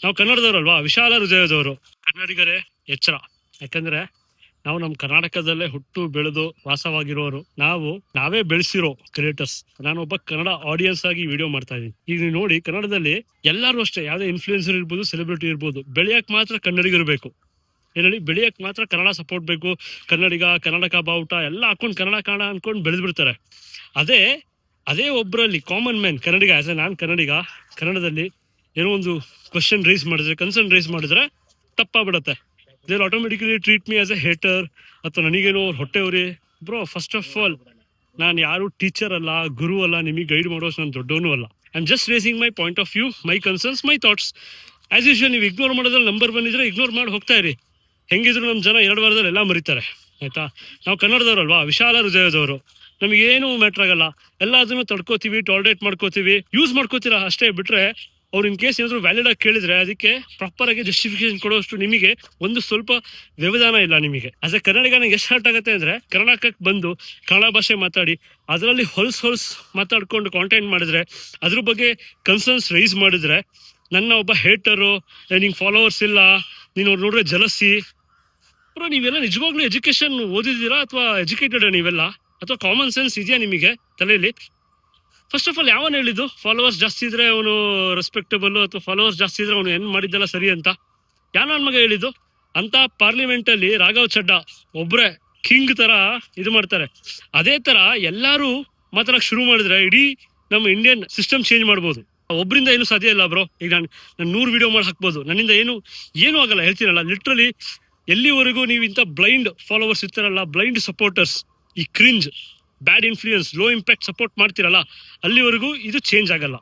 ನಾವು ಕನ್ನಡದವರಲ್ವಾ, ವಿಶಾಲ ಹೃದಯದವರು. ಕನ್ನಡಿಗರೇ ಎಚ್ಚರ. ಯಾಕಂದ್ರೆ ನಾವು ನಮ್ಮ ಕರ್ನಾಟಕದಲ್ಲೇ ಹುಟ್ಟು ಬೆಳೆದು ವಾಸವಾಗಿರೋರು. ನಾವೇ ಬೆಳೆಸಿರೋ ಕ್ರಿಯೇಟರ್ಸ್. ನಾನೊಬ್ಬ ಕನ್ನಡ ಆಡಿಯನ್ಸ್ ಆಗಿ ವಿಡಿಯೋ ಮಾಡ್ತಾ ಇದೀನಿ. ಈಗ ನೀವು ನೋಡಿ, ಕನ್ನಡದಲ್ಲಿ ಎಲ್ಲರೂ ಅಷ್ಟೇ, ಯಾವ್ದೇ ಇನ್ಫ್ಲೂಯೆನ್ಸರ್ ಇರ್ಬೋದು, ಸೆಲೆಬ್ರಿಟಿ ಇರ್ಬೋದು, ಬೆಳೆಯಕ್ ಮಾತ್ರ ಕನ್ನಡಿಗರು ಬೇಕು. ಏನೇಳಿ, ಬೆಳೆಯಕ್ ಮಾತ್ರ ಕನ್ನಡ ಸಪೋರ್ಟ್ ಬೇಕು. ಕನ್ನಡಿಗ, ಕನ್ನಡಕ ಬಾವುಟ ಎಲ್ಲ ಹಾಕೊಂಡು ಕನ್ನಡ ಅನ್ಕೊಂಡು ಬೆಳೆದ್ಬಿಡ್ತಾರೆ. ಅದೇ ಒಬ್ಬರಲ್ಲಿ common man Kannadiga, as a non Kannadiga, ಕನ್ನಡದಲ್ಲಿ ಏನೋ ಒಂದು ಕ್ವಶನ್ ರೈಸ್ ಮಾಡಿದ್ರೆ, ಕನ್ಸರ್ನ್ ರೈಸ್ ಮಾಡಿದ್ರೆ ತಪ್ಪಾಗ್ಬಿಡತ್ತೆ. They automatically treat me as a hater, ಅಥವಾ ನನಗೇನೋ ಹೊಟ್ಟೆ ಉರಿ. ಬ್ರೋ, ಫಸ್ಟ್ ಆಫ್ ಆಲ್ ನಾನು ಯಾರು ಟೀಚರ್ ಅಲ್ಲ, ಗುರು ಅಲ್ಲ, ನಿಮಗೆ ಗೈಡ್ ಮಾಡೋಷ್ಟು ನಾನು ದೊಡ್ಡವನು ಅಲ್ಲ. I am just raising my point of view, my concerns, my thoughts. As usual ನೀವು ಇಗ್ನೋರ್ ಮಾಡೋದ್ರಲ್ಲಿ ನಂಬರ್ ಬಂದಿದ್ರೆ ಇಗ್ನೋರ್ ಮಾಡಿ ಹೋಗ್ತಾ ಇರಿ. ಹೆಂಗಿದ್ರು ನಮ್ಮ ಜನ 2 ವಾರದಲ್ಲಿ ಎಲ್ಲ ಮರಿತಾರೆ, ಆಯ್ತಾ. ನಾವು ಕನ್ನಡದವರಲ್ವಾ, ವಿಶಾಲ ಹೃದಯದವರು. ನಮಗೇನು ಮ್ಯಾಟ್ರ್ ಆಗಲ್ಲ, ಎಲ್ಲದನ್ನು ತಡ್ಕೋತೀವಿ, ಟಾಲರೇಟ್ ಮಾಡ್ಕೋತೀವಿ, ಯೂಸ್ ಮಾಡ್ಕೋತೀರಾ ಅಷ್ಟೇ. ಬಿಟ್ರೆ ಅವ್ರು ಇನ್ ಕೇಸ್ ಏನಾದ್ರು ವ್ಯಾಲಿಡ್ ಆಗಿ ಕೇಳಿದ್ರೆ ಅದಕ್ಕೆ ಪ್ರಾಪರ್ ಆಗಿ ಜಸ್ಟಿಫಿಕೇಶನ್ ಕೊಡೋಷ್ಟು ನಿಮಗೆ ಒಂದು ಸ್ವಲ್ಪ ವ್ಯವಧಾನ ಇಲ್ಲ. ನಿಮಗೆ ಆಸ್ ಎ ಕನ್ನಡಿಗ ನಂಗೆ ಎಷ್ಟು ಹರ್ಟ್ ಆಗುತ್ತೆ ಅಂದ್ರೆ, ಕರ್ನಾಟಕಕ್ಕೆ ಬಂದು ಕನ್ನಡ ಭಾಷೆ ಮಾತಾಡಿ ಅದರಲ್ಲಿ ಹೊಲ್ಸ್ ಮಾತಾಡ್ಕೊಂಡು ಕಾಂಟೆಂಟ್ ಮಾಡಿದ್ರೆ, ಅದ್ರ ಬಗ್ಗೆ ಕನ್ಸರ್ನ್ಸ್ ರೈಸ್ ಮಾಡಿದ್ರೆ, ನನ್ನ ಒಬ್ಬ ಹೇಟರು, ನಿಂಗೆ ಫಾಲೋವರ್ಸ್ ಇಲ್ಲ, ನೀನು ಅವ್ರು ನೋಡ್ರೆ ಜಲಸಿ. ಬ್ರೋ, ನೀವೆಲ್ಲ ನಿಜವಾಗ್ಲೂ ಎಜುಕೇಶನ್ ಓದಿದ್ದೀರಾ ಅಥವಾ ಎಜುಕೇಟೆಡ್ ನೀವೆಲ್ಲ, ಅಥವಾ ಕಾಮನ್ ಸೆನ್ಸ್ ಇದೆಯಾ ನಿಮಗೆ ತಲೆಯಲ್ಲಿ? ಫಸ್ಟ್ ಆಫ್ ಆಲ್ ಯಾವನ್ ಹೇಳಿದ್ದು ಫಾಲೋವರ್ಸ್ ಜಾಸ್ತಿ ಇದ್ರೆ ಅವನು ರೆಸ್ಪೆಕ್ಟಬಲ್, ಅಥವಾ ಫಾಲೋವರ್ಸ್ ಜಾಸ್ತಿ ಇದ್ರೆ ಅವನು ಏನ್ ಮಾಡಿದ್ದೆಲ್ಲ ಸರಿ ಅಂತ? ಯಾನ ಮಗ ಹೇಳಿದ್ದು? ಅಂತ ಪಾರ್ಲಿಮೆಂಟ್ ಅಲ್ಲಿ ರಾಘವ್ ಚಡ್ಡಾ ಒಬ್ರೆ ಕಿಂಗ್ ತರ ಇದು ಮಾಡ್ತಾರೆ. ಅದೇ ತರ ಎಲ್ಲಾರು ಮಾತಾಡಕ್ ಶುರು ಮಾಡಿದ್ರೆ ಇಡೀ ನಮ್ಮ ಇಂಡಿಯನ್ ಸಿಸ್ಟಮ್ ಚೇಂಜ್ ಮಾಡ್ಬೋದು. ಒಬ್ರಿಂದ ಏನು ಸಾಧ್ಯ ಇಲ್ಲ ಬ್ರೋ. ಈಗ ನಾನು 100 ವಿಡಿಯೋ ಮಾಡಿ ಹಾಕ್ಬೋದು, ನನ್ನಿಂದ ಏನು ಆಗಲ್ಲ. ಹೇಳ್ತೀನಲ್ಲ, ಲಿಟ್ರಲಿ ಎಲ್ಲಿವರೆಗೂ ನೀವು ಇಂಥ ಬ್ಲೈಂಡ್ ಫಾಲೋವರ್ಸ್ ಇರ್ತಾರಲ್ಲ, ಬ್ಲೈಂಡ್ ಸಪೋರ್ಟರ್ಸ್, ಈ ಕ್ರಿಂಜ್, ಬ್ಯಾಡ್ ಇನ್ಫ್ಲೂಯೆನ್ಸ್, ಲೋ ಇಂಪ್ಯಾಕ್ಟ್ ಸಪೋರ್ಟ್ ಮಾಡ್ತಿರಲ್ಲ, ಅಲ್ಲಿವರೆಗೂ ಇದು ಚೇಂಜ್ ಆಗಲ್ಲ.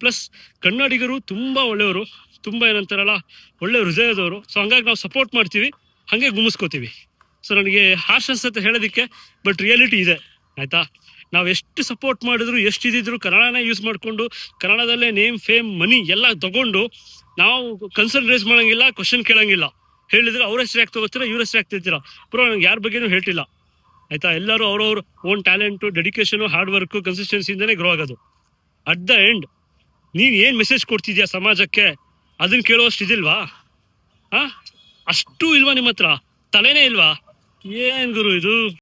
ಪ್ಲಸ್ ಕನ್ನಡಿಗರು ತುಂಬಾ ಒಳ್ಳೆಯವರು, ತುಂಬಾ ಏನಂತಾರಲ್ಲ, ಒಳ್ಳೆ ಹೃದಯದವರು. ಸೊ ಹಂಗಾಗಿ ನಾವು ಸಪೋರ್ಟ್ ಮಾಡ್ತೀವಿ, ಹಂಗೆ ಗುಮಿಸ್ಕೋತೀವಿ. ಸೊ ನನಗೆ ಹಾರ್ಶ್ ಅನ್ಸುತ್ತೆ ಹೇಳೋದಕ್ಕೆ, ಬಟ್ ರಿಯಾಲಿಟಿ ಇದೆ, ಆಯ್ತಾ. ನಾವು ಎಷ್ಟು ಸಪೋರ್ಟ್ ಮಾಡಿದ್ರು, ಎಷ್ಟು ಇದ್ದಿದ್ರು, ಕನ್ನಡನ ಯೂಸ್ ಮಾಡಿಕೊಂಡು ಕನ್ನಡದಲ್ಲೇ ನೇಮ್, ಫೇಮ್, ಮನಿ ಎಲ್ಲ ತಗೊಂಡು ನಾವು ಕನ್ಸರ್ನ್ ರೇಸ್ ಮಾಡಂಗಿಲ್ಲ, ಕ್ವಶನ್ ಕೇಳಂಗಿಲ್ಲ. ಹೇಳಿದ್ರೆ ಅವ್ರ ಹೆಸರು ಯಾಕೆ ತಗೋತೀರಾ, ಇವ್ರ ಹೆಸರು ಯಾಕೆ ತಿಳ್ತೀರಾ? ಬ್ರೋ, ನಂಗೆ ಯಾರ ಬಗ್ಗೆನೂ ಹೇಳ್ತಿಲ್ಲ, ಆಯ್ತಾ. ಎಲ್ಲರೂ ಅವ್ರವ್ರ own talent, dedication, hard work, ಕನ್ಸಿಸ್ಟೆನ್ಸಿಯಿಂದನೇ ಗ್ರೋ ಆಗೋದು. ಅಟ್ ದ ಎಂಡ್ ನೀನ್ ಏನ್ ಮೆಸೇಜ್ ಕೊಡ್ತಿದ್ಯಾ ಸಮಾಜಕ್ಕೆ, ಅದನ್ನ ಕೇಳೋಷ್ಟು ಇದಿಲ್ವಾ? ಅಷ್ಟು ಇಲ್ವಾ ನಿಮ್ಮ ಹತ್ರ? ತಲೆನೇ ಇಲ್ವಾ? ಏನ್ ಗುರು ಇದು?